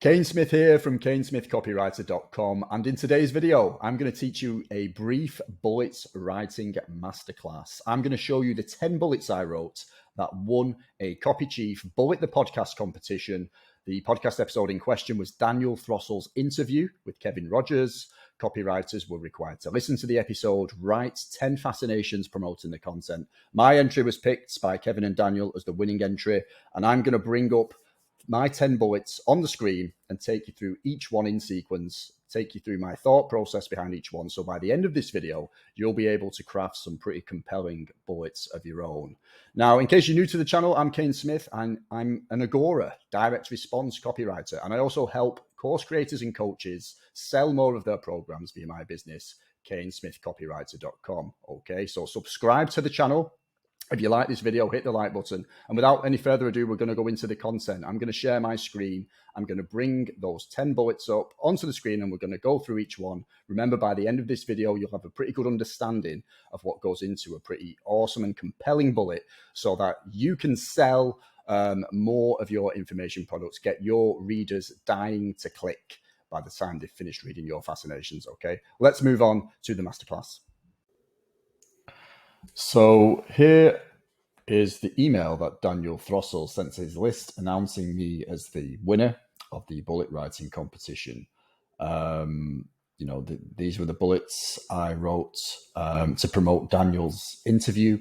Kane Smith here from CaneSmithCopywriter.com, and in today's video, I'm going to teach you a brief bullets writing masterclass. I'm going to show you the 10 bullets I wrote that won a Copy Chief Bullet the Podcast competition. The podcast episode in question was Daniel Throssell's interview with Kevin Rogers. Copywriters were required to listen to the episode, write 10 fascinations promoting the content. My entry was picked by Kevin and Daniel as the winning entry, and I'm going to bring up my 10 bullets on the screen and take you through each one in sequence, take you through my thought process behind each one. So by the end of this video, you'll be able to craft some pretty compelling bullets of your own. Now, in case you're new to the channel, I'm Kane Smith, and I'm an Agora direct response copywriter. And I also help course creators and coaches sell more of their programs via my business, CaneSmithCopywriter.com. Okay, so subscribe to the channel. If you like this video, hit the like button. And without any further ado, we're going to go into the content. I'm going to share my screen. I'm going to bring those 10 bullets up onto the screen, and we're going to go through each one. Remember, by the end of this video, you'll have a pretty good understanding of what goes into a pretty awesome and compelling bullet so that you can sell more of your information products, get your readers dying to click by the time they've finished reading your fascinations. Okay, let's move on to the masterclass. So here is the email that Daniel Throssell sent to his list announcing me as the winner of the bullet writing competition. These were the bullets I wrote to promote Daniel's interview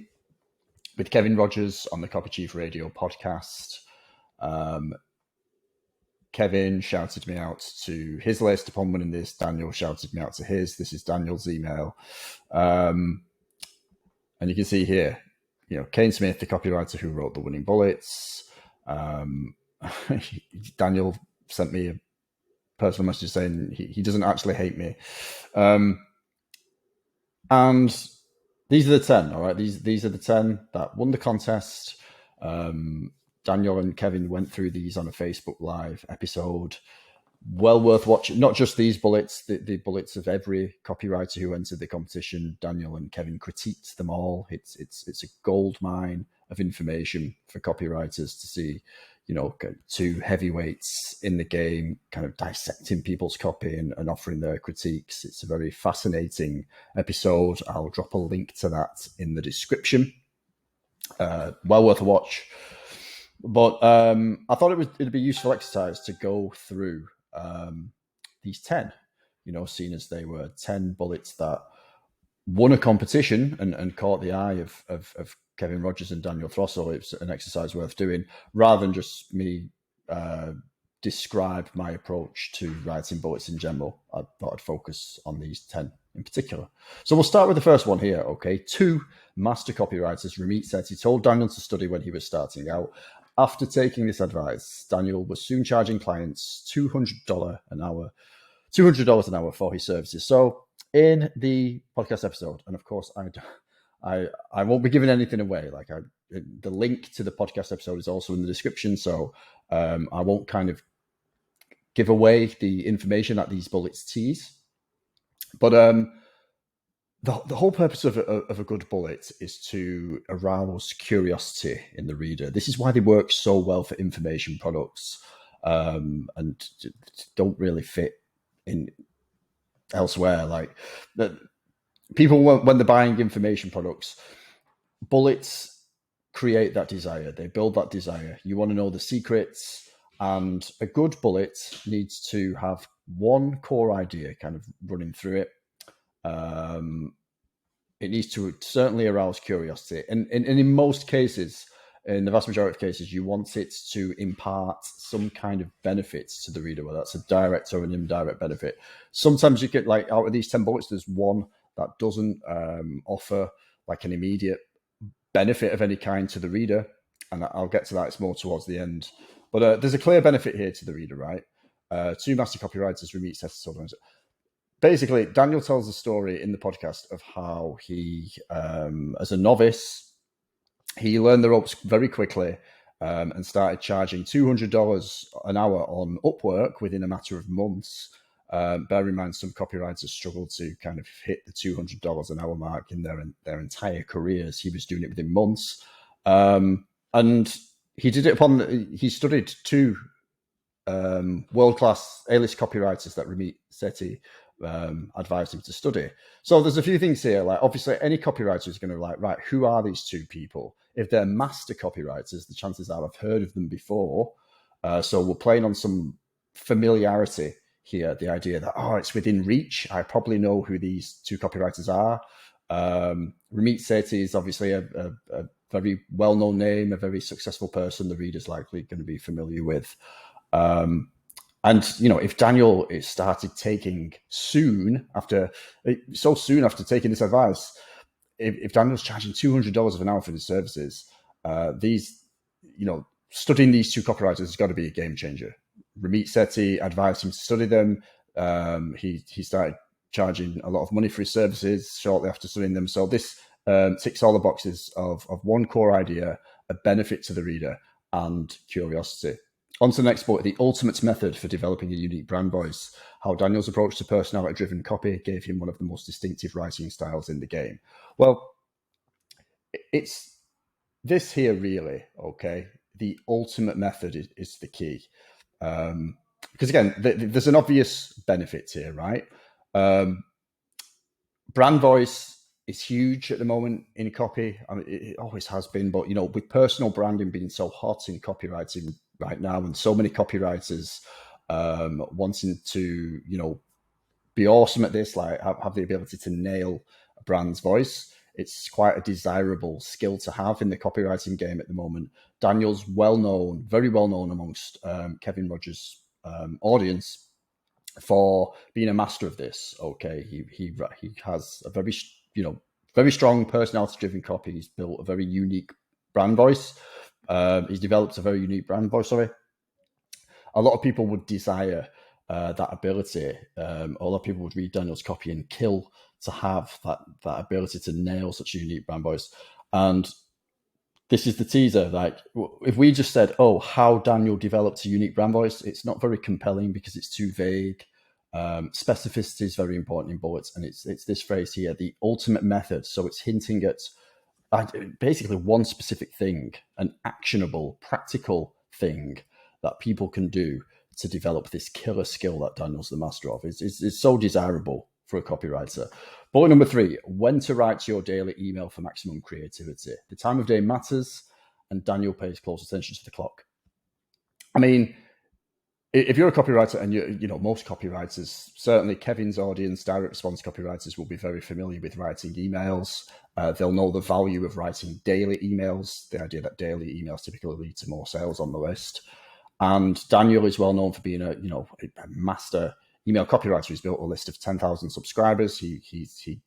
with Kevin Rogers on the Copy Chief Radio podcast. Kevin shouted me out to his list upon winning this. Daniel shouted me out to his. This is Daniel's email. And you can see here, Kane Smith, the copywriter who wrote the winning bullets. Daniel sent me a personal message saying he doesn't actually hate me. And these are the 10, all right? These are the 10 that won the contest. Daniel and Kevin went through these on a Facebook Live episode. Well worth watching. Not just these bullets, the bullets of every copywriter who entered the competition. Daniel and Kevin critiqued them all. It's a gold mine of information for copywriters to see, two heavyweights in the game kind of dissecting people's copy and offering their critiques. It's a very fascinating episode. I'll drop a link to that in the description. Well worth a watch. But I thought it'd be a useful exercise to go through these 10, seeing as they were 10 bullets that won a competition and caught the eye of Kevin Rogers and Daniel Throssell. It's an exercise worth doing rather than just me describe my approach to writing bullets in general. I thought I'd focus on these 10 in particular. So we'll start with the first one here. Okay, 2 master copywriters. Ramit said he told Daniel to study when he was starting out. After taking this advice, Daniel was soon charging clients $200 an hour for his services. So in the podcast episode, and of course I won't be giving anything away. The link to the podcast episode is also in the description. So I won't kind of give away the information that these bullets tease. But the whole purpose of a good bullet is to arouse curiosity in the reader. This is why they work so well for information products and don't really fit in elsewhere. People, when they're buying information products, bullets create that desire. They build that desire. You want to know the secrets, and a good bullet needs to have one core idea kind of running through it. It needs to certainly arouse curiosity. And in most cases, in the vast majority of cases, you want it to impart some kind of benefits to the reader, whether that's a direct or an indirect benefit. Sometimes you get, out of these 10 bullets, there's one that doesn't offer an immediate benefit of any kind to the reader. And I'll get to that. It's more towards the end. But there's a clear benefit here to the reader, right? 2 master copywriters, Ramit said. Basically, Daniel tells a story in the podcast of how he, as a novice, he learned the ropes very quickly and started charging $200 an hour on Upwork within a matter of months. Bear in mind, some copywriters struggle to kind of hit the $200 an hour mark in their entire careers. He was doing it within months. And he did it he studied 2 world-class A-list copywriters that Ramit Sethi advised him to study. So there's a few things here. Like, obviously, any copywriter is going to like, right, who are these two people? If they're master copywriters, the chances are I've heard of them before. So we're playing on some familiarity here. The idea that, oh, it's within reach. I probably know who these two copywriters are. Ramit Sethi is obviously a very well-known name, a very successful person the reader's likely going to be familiar with. And, if Daniel started taking soon after taking this advice, if Daniel's charging $200 an hour for his services, studying these two copywriters has got to be a game changer. Ramit Sethi advised him to study them. He started charging a lot of money for his services shortly after studying them. So this ticks all the boxes of one core idea, a benefit to the reader, and curiosity. On to the next bullet, the ultimate method for developing a unique brand voice. How Daniel's approach to personality-driven copy gave him one of the most distinctive writing styles in the game. Well, it's this here really, okay? The ultimate method is the key. Because again, there's an obvious benefit here, right? Brand voice is huge at the moment in copy. I mean, it always has been, but with personal branding being so hot in copywriting right now, and so many copywriters wanting to, be awesome at this, like have the ability to nail a brand's voice, it's quite a desirable skill to have in the copywriting game at the moment. Daniel's well-known, very well-known amongst Kevin Rogers' audience for being a master of this. Okay, he has a very very strong personality-driven copy. He's built a very unique brand voice. He's developed a very unique brand voice. Sorry, a lot of people would desire that ability. A lot of people would read Daniel's copy and kill to have that ability to nail such a unique brand voice. And this is the teaser. Like, if we just said, "Oh, how Daniel developed a unique brand voice," it's not very compelling because it's too vague. Specificity is very important in bullets, and it's this phrase here, the ultimate method. So it's hinting at basically one specific thing, an actionable, practical thing that people can do to develop this killer skill that Daniel's the master of. It's so desirable for a copywriter. Bullet number 3, when to write your daily email for maximum creativity. The time of day matters, and Daniel pays close attention to the clock. I mean, if you're a copywriter, and most copywriters, certainly Kevin's audience, direct response copywriters, will be very familiar with writing emails. They'll know the value of writing daily emails, the idea that daily emails typically lead to more sales on the list. And Daniel is well known for being a master email copywriter. He's built a list of 10,000 subscribers. He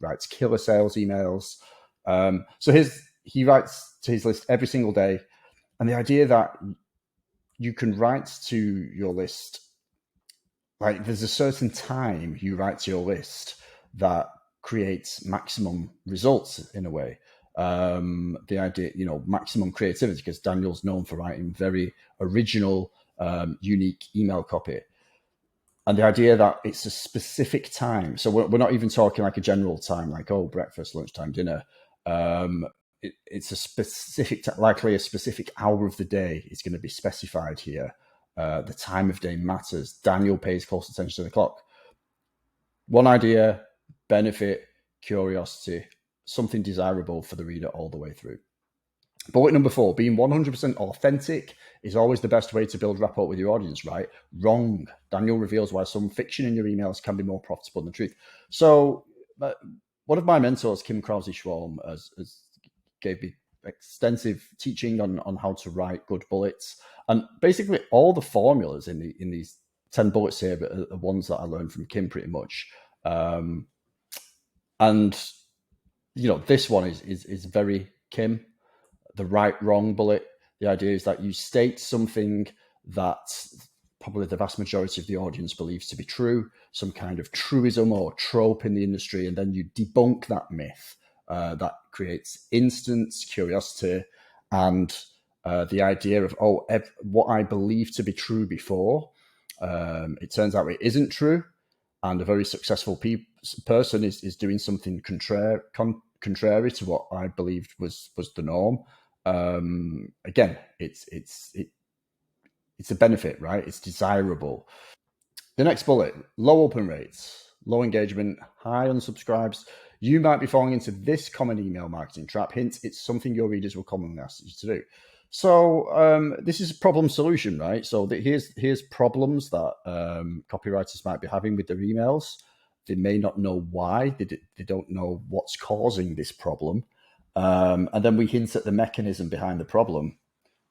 writes killer sales emails. So he writes to his list every single day. And the idea that you can write to your list, like there's a certain time you write to your list that creates maximum results in a way. The idea, maximum creativity, because Daniel's known for writing very original, unique email copy. And the idea that it's a specific time. So we're not even talking like a general time, like, breakfast, lunchtime, dinner. It's a specific, likely a specific hour of the day is going to be specified here. The time of day matters. Daniel pays close attention to the clock. One idea, benefit, curiosity, something desirable for the reader all the way through. Bullet number 4, being 100% authentic is always the best way to build rapport with your audience, right? Wrong. Daniel reveals why some fiction in your emails can be more profitable than truth. So one of my mentors, Kim Krause-Schwalm, has gave me extensive teaching on how to write good bullets. And basically all the formulas in these 10 bullets here are the ones that I learned from Kim pretty much. And this one is very Kim. The right-wrong bullet. The idea is that you state something that probably the vast majority of the audience believes to be true, some kind of truism or trope in the industry, and then you debunk that myth. That creates instant curiosity and the idea of, what I believed to be true before, it turns out it isn't true, and a very successful person is doing something contrary to what I believed was the norm. Again, it's a benefit, right? It's desirable. The next bullet, low open rates, low engagement, high unsubscribes. You might be falling into this common email marketing trap. Hint, it's something your readers will commonly ask you to do. So this is a problem solution, right? So here's problems that copywriters might be having with their emails. They may not know why. They don't know what's causing this problem. And then we hint at the mechanism behind the problem.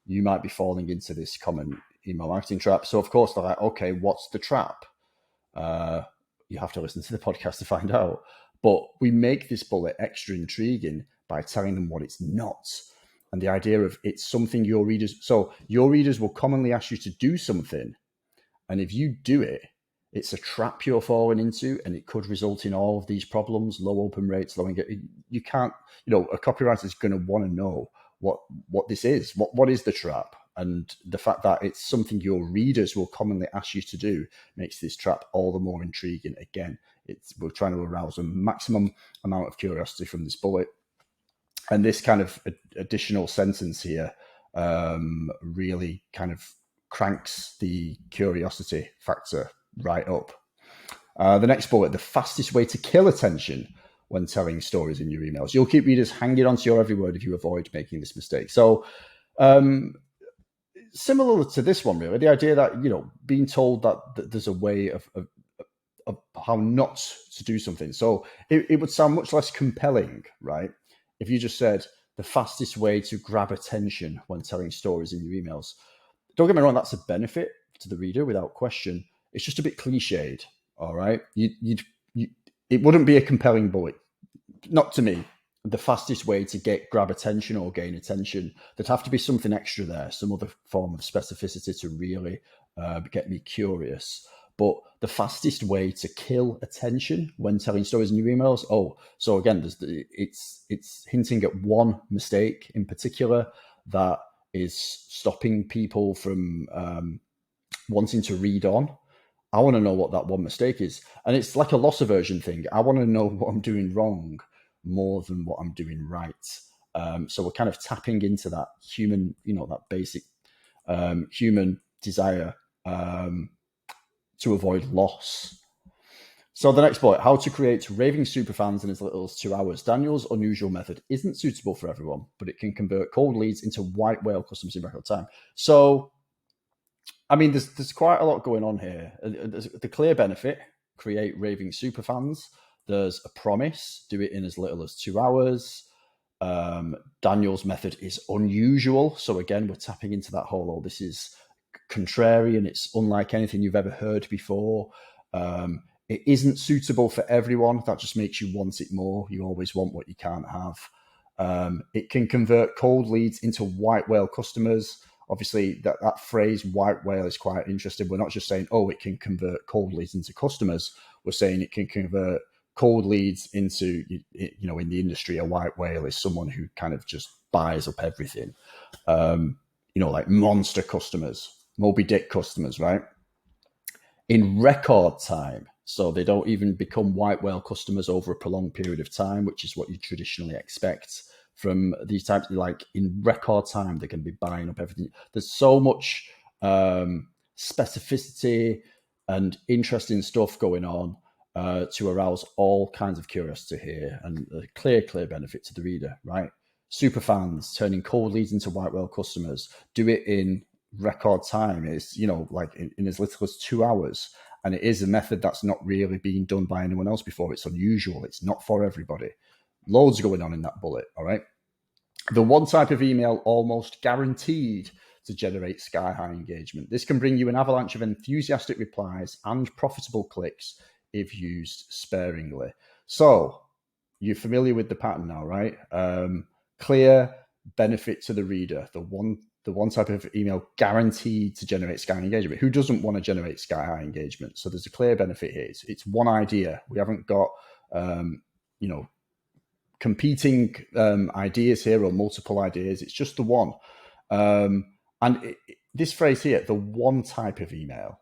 You might be falling into this common email marketing trap. So of course they're like, okay, what's the trap? You have to listen to the podcast to find out. But we make this bullet extra intriguing by telling them what it's not. And the idea of it's something your readers will commonly ask you to do something. And if you do it, it's a trap you're falling into, and it could result in all of these problems, low open rates, low engagement. You can't, a copywriter is going to want to know what this is. What is the trap? And the fact that it's something your readers will commonly ask you to do makes this trap all the more intriguing. Again, we're trying to arouse a maximum amount of curiosity from this bullet. And this kind of additional sentence here really kind of cranks the curiosity factor right up. The next bullet, the fastest way to kill attention when telling stories in your emails. You'll keep readers hanging on to your every word if you avoid making this mistake. So similar to this one, really, the idea that, being told that there's a way of how not to do something. So it would sound much less compelling, right? If you just said the fastest way to grab attention when telling stories in your emails. Don't get me wrong, that's a benefit to the reader without question. It's just a bit cliched, all right? It wouldn't be a compelling bullet, not to me. The fastest way to grab attention or gain attention, there'd have to be something extra there, some other form of specificity to really get me curious. But the fastest way to kill attention when telling stories in your emails. Oh, so again, it's hinting at one mistake in particular that is stopping people from wanting to read on. I want to know what that one mistake is. And it's like a loss aversion thing. I want to know what I'm doing wrong more than what I'm doing right. So we're kind of tapping into that human, that basic human desire to avoid loss. So the next bullet, how to create raving superfans in as little as 2 hours. Daniel's unusual method isn't suitable for everyone, but it can convert cold leads into white whale customers in record time. So, I mean, there's quite a lot going on here. There's the clear benefit, create raving superfans. There's a promise, do it in as little as 2 hours. Daniel's method is unusual. So again, we're tapping into that whole, this is contrarian. It's unlike anything you've ever heard before. It isn't suitable for everyone. That just makes you want it more. You always want what you can't have. It can convert cold leads into white whale customers. Obviously, that phrase white whale is quite interesting. We're not just saying, it can convert cold leads into customers. We're saying it can convert cold leads into, in the industry, a white whale is someone who kind of just buys up everything. Like monster customers, Moby Dick customers, right? In record time. So they don't even become white whale customers over a prolonged period of time, which is what you traditionally expect from these types. Like in record time, they're going to be buying up everything. There's so much specificity and interesting stuff going on to arouse all kinds of curiosity here, and a clear benefit to the reader, right? Superfans, turning cold leads into white whale customers. Do it in record time. Is like in as little as 2 hours. And it is a method that's not really being done by anyone else before. It's unusual. It's not for everybody. Loads going on in that bullet, all right? The one type of email almost guaranteed to generate sky-high engagement. This can bring you an avalanche of enthusiastic replies and profitable clicks if used sparingly. So you're familiar with the pattern now, right? Clear benefit to the reader. The one type of email guaranteed to generate sky-high engagement. Who doesn't want to generate sky-high engagement? So there's a clear benefit here. It's one idea. We haven't got, competing ideas here or multiple ideas. It's just the one. This phrase here, the one type of email.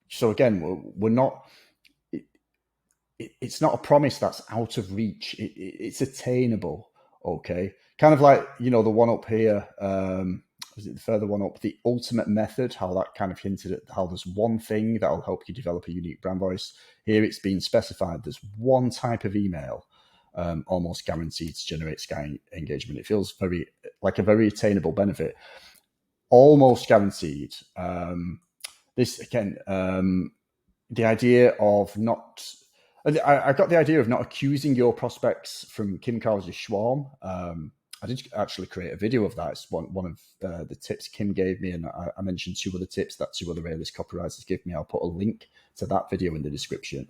So again, we're not. It's not a promise that's out of reach. It's attainable. Okay, kind of like the one up here. was it the further one up, the ultimate method, how that kind of hinted at how there's one thing that'll help you develop a unique brand voice. Here it's been specified there's one type of email almost guaranteed to generate Sky engagement. It feels very like a very attainable benefit. Almost guaranteed. This again, the idea of not, I got the idea of not accusing your prospects from Kim Carl's Schwarm. I did actually create a video of that. It's one of the tips Kim gave me, and I mentioned two other tips that two other realist copywriters give me. I'll put a link to that video in the description.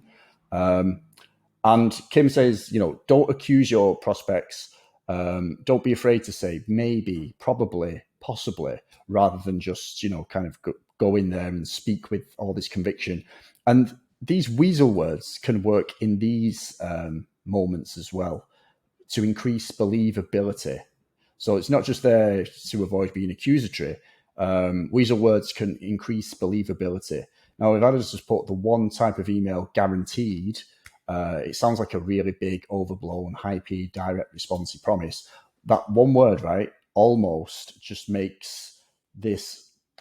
And Kim says, don't accuse your prospects. Don't be afraid to say maybe, probably, possibly, rather than just, kind of go in there and speak with all this conviction. And these weasel words can work in these moments as well to increase believability. So it's not just there to avoid being accusatory. Weasel words can increase believability. Now, if I just put the one type of email guaranteed, it sounds like a really big, overblown, hypey, direct responsive promise. That one word, right, almost just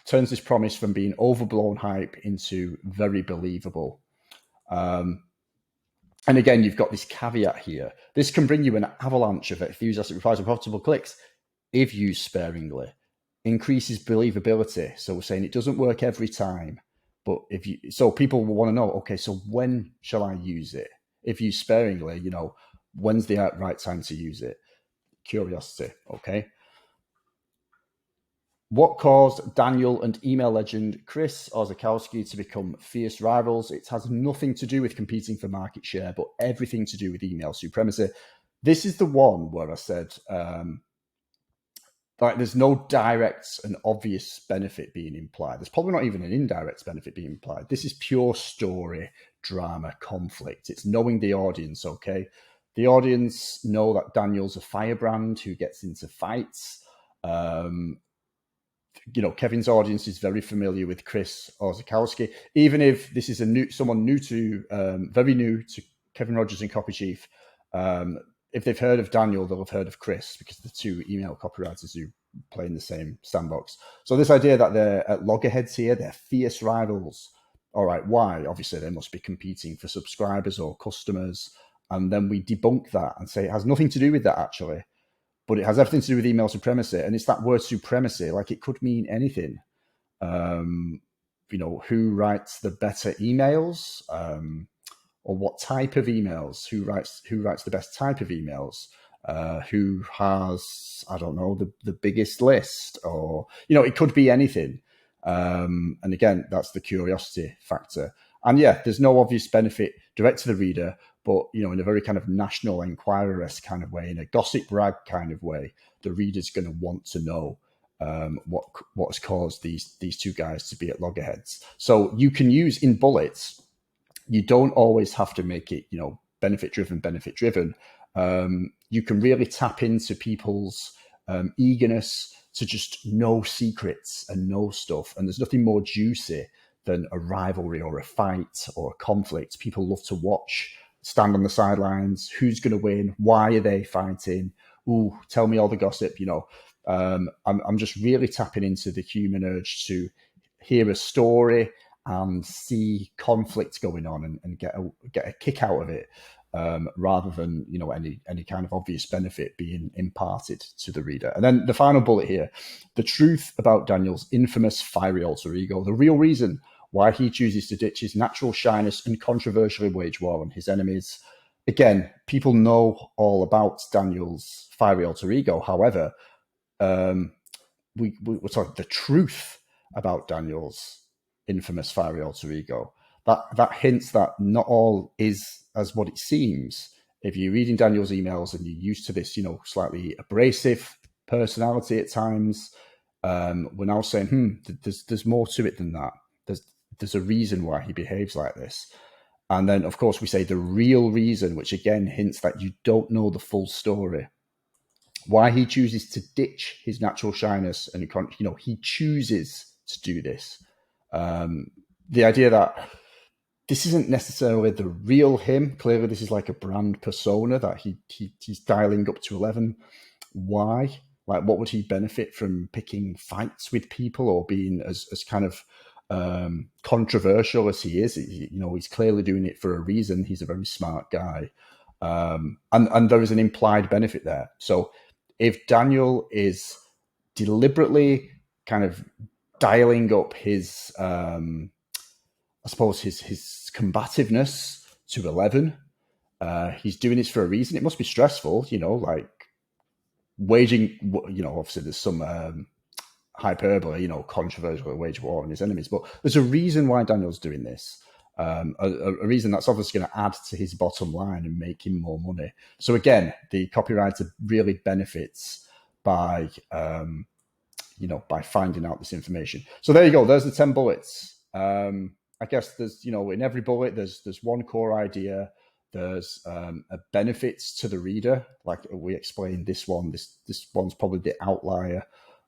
turns this promise from being overblown hype into very believable. And again, you've got this caveat here. This can bring you an avalanche of enthusiastic replies and profitable clicks if used sparingly. Increases believability. So we're saying it doesn't work every time, but so people will want to know, okay, so when shall I use it? If used sparingly, when's the right time to use it? Curiosity, okay? What caused Daniel and email legend Chris Orzechowski to become fierce rivals? It has nothing to do with competing for market share, but everything to do with email supremacy. This is the one where I said, there's no direct and obvious benefit being implied. There's probably not even an indirect benefit being implied. This is pure story, drama, conflict. It's knowing the audience, okay? The audience know that Daniel's a firebrand who gets into fights. Kevin's audience is very familiar with Chris Orzechowski. Even if this is someone very new to Kevin Rogers and Copy Chief, if they've heard of Daniel, they'll have heard of Chris because the two email copywriters who play in the same sandbox. So this idea that they're at loggerheads here, they're fierce rivals. All right, why? Obviously, they must be competing for subscribers or customers. And then we debunk that and say it has nothing to do with that, actually. But it has everything to do with email supremacy. And it's that word supremacy, like it could mean anything. Who writes the better emails? Or what type of emails? Who writes the best type of emails? Who has, I don't know, the biggest list? Or, it could be anything. And again, that's the curiosity factor. And yeah, there's no obvious benefit direct to the reader, but, in a very kind of National Enquirer-esque kind of way, in a gossip rag kind of way, the reader's going to want to know what has caused these two guys to be at loggerheads. So you can use in bullets. You don't always have to make it, benefit driven. You can really tap into people's eagerness to just know secrets and know stuff. And there's nothing more juicy than a rivalry or a fight or a conflict. People love to watch, stand on the sidelines. Who's going to win? Why are they fighting? Ooh, tell me all the gossip. I'm just really tapping into the human urge to hear a story and see conflict going on and get a kick out of it, rather than any kind of obvious benefit being imparted to the reader. And then the final bullet here: the truth about Daniel's infamous fiery alter ego, the real reason why he chooses to ditch his natural shyness and controversially wage war on his enemies. Again, people know all about Daniel's fiery alter ego. However, we're talking the truth about Daniel's infamous fiery alter ego. That hints that not all is as what it seems. If you're reading Daniel's emails and you're used to this, slightly abrasive personality at times, we're now saying, there's more to it than that. There's a reason why he behaves like this. And then, of course, we say the real reason, which again hints that you don't know the full story. Why he chooses to ditch his natural shyness and, he chooses to do this. The idea that this isn't necessarily the real him. Clearly, this is like a brand persona that he's dialing up to 11. Why? Like, what would he benefit from picking fights with people or being as kind of controversial as he is? He's clearly doing it for a reason. He's a very smart guy. And there is an implied benefit there. So if Daniel is deliberately kind of dialing up his, I suppose, his combativeness to 11, he's doing this for a reason. It must be stressful, like waging, obviously there's some hyperbole, controversial wage war on his enemies, but there's a reason why Daniel's doing this. A reason that's obviously going to add to his bottom line and make him more money. So again, the copywriter really benefits by, by finding out this information. So there you go. There's the 10 bullets. I guess there's, in every bullet, there's one core idea. There's a benefits to the reader. Like we explained this one, this one's probably the outlier,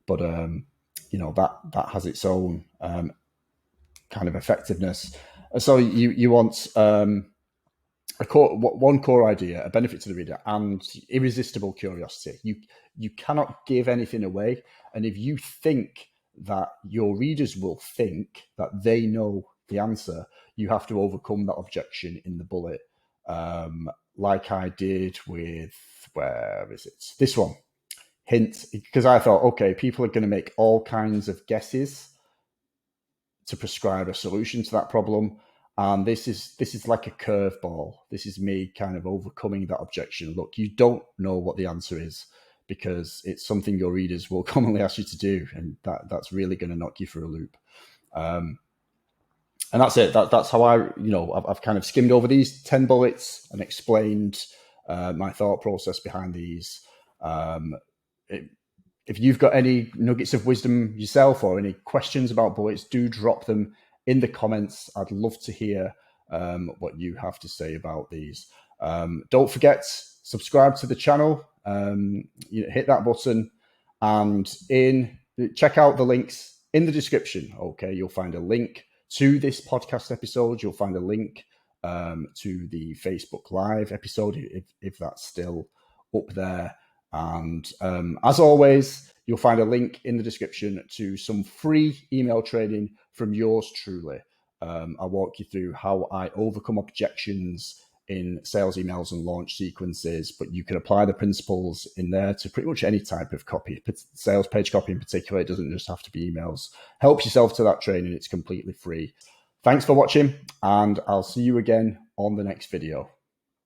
but, that has its own kind of effectiveness. So you want one core idea, a benefit to the reader, and irresistible curiosity. You cannot give anything away. And if you think that your readers will think that they know the answer, you have to overcome that objection in the bullet. Like I did with, where is it? This one. Hint, because I thought, okay, people are going to make all kinds of guesses to prescribe a solution to that problem. And this is like a curveball. This is me kind of overcoming that objection. Look, you don't know what the answer is because it's something your readers will commonly ask you to do. And that's really going to knock you for a loop. And that's it. That's how I've kind of skimmed over these 10 bullets and explained my thought process behind these. If you've got any nuggets of wisdom yourself or any questions about bullets, do drop them in the comments. I'd love to hear what you have to say about these. Don't forget, subscribe to the channel, hit that button, and check out the links in the description. Okay, you'll find a link to this podcast episode. You'll find a link to the Facebook Live episode if that's still up there. And as always, you'll find a link in the description to some free email training from yours truly. I'll walk you through how I overcome objections in sales emails and launch sequences, but you can apply the principles in there to pretty much any type of copy. Sales page copy in particular, it doesn't just have to be emails. Help yourself to that training. It's completely free. Thanks for watching, and I'll see you again on the next video.